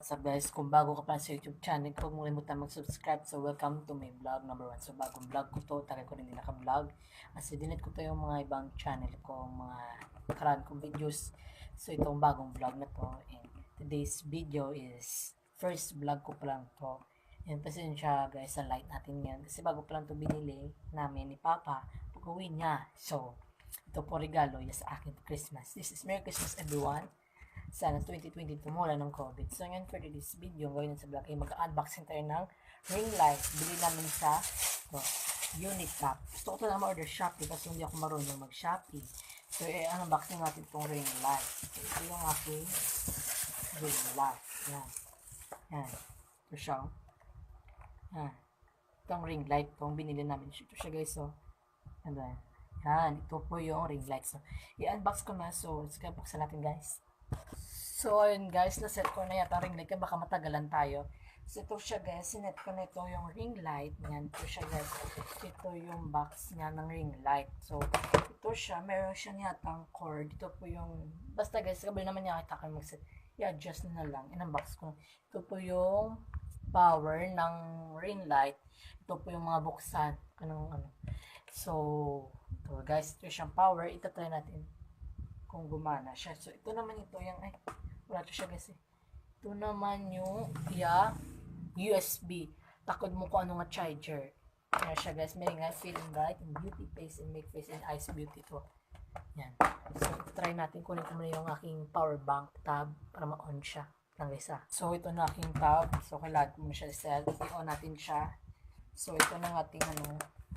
What's up guys, kung bago ka pa sa YouTube channel ko, huwag mo kalimutan mag-subscribe. So welcome to my vlog number 1. So bagong vlog ko to, tagal ko rin din naka-vlog. Kasi dinit ko to yung mga ibang channel ko, mga nakaraan kong videos. So itong bagong vlog na to. And today's video is first vlog ko pa lang to. And pasensya guys sa light natin yan. Kasi bago pa lang to binili namin ni Papa pag-uwi niya. So ito po regalo niya sa akin for Christmas. This is Merry Christmas everyone. Sana 2020 tumula ng COVID. So ngayon for this video, gawin sa vlog ay mag-unboxing tayo ng ring light. Bili namin sa Unicap. Gusto ko ito na ma-order Shopee kasi hindi ako marunong mag-Shopee. So unboxing natin itong ring light. So, ito yung aking ring light. Yan. Yan. Ito siya. Yan. Itong ring light itong binili namin. Ito siya guys. So, ano yan. Ito po yung ring light. So, i-unbox ko na. So, sige, buksan natin guys. So, ayun guys, na-set ko na yata ring light. Baka matagalan tayo. So, ito siya guys. Sinet ko na ito yung ring light. Yan, ito siya guys. Ito yung box niya ng ring light. So, ito siya. Meron siya niyatang cord. Ito po yung, basta guys, kabali naman niya kita kayo mag-set. I-adjust na lang. In-unbox ko. Ito po yung power ng ring light. Ito po yung mga buksan. So, ito guys, ito siyang power. Itatry natin kung gumana siya. So, ito naman ito yung, wala to siya guys eh. Ito naman yung, USB. Takod mo kung ano nga charger. Yan siya guys. May nga feeling bright and beauty face and make face and eyes beauty to. Yan. So, try natin kunin ko muna yung aking power bank tab para ma-on siya. Lang guys ah. So, ito na aking tab. So, kailangan ko muna siya set. I-on natin siya. So, ito na nga ating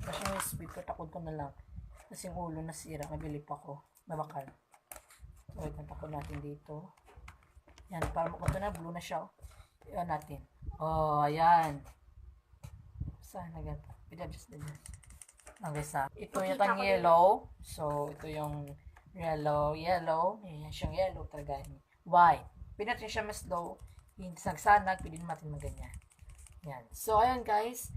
kasi yung USB ko, takod ko na lang. Kasi yung ulo nasira. Nabilip ako. Nabakal. So, ito takod natin dito. Yan, para ito na, blue na siya. I-on natin. Oh, ayan. Saan na gata? Pinadjust din yan. Okay, sa. Ito yung yellow. So, ito yung yellow. Yan siyang yellow talaga. White. Pinatrin siya mas low. Sagsanag, pwede natin maganyan. Yan. So, ayan guys.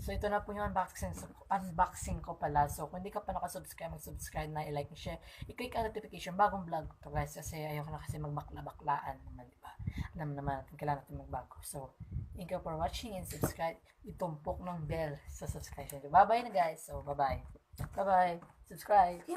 So, ito na po yung unboxing ko pala. So, kung hindi ka pa nakasubscribe, mag-subscribe na, i-like, share. I-click ang notification, bagong vlog to guys. Kasi ayoko na kasi magbakla-baklaan naman, diba? Alam naman natin, kailangan natin magbago. So, thank you for watching and subscribe. Itumpok ng bell sa subscribe. Bye-bye na guys. So, bye-bye. Bye-bye. Subscribe.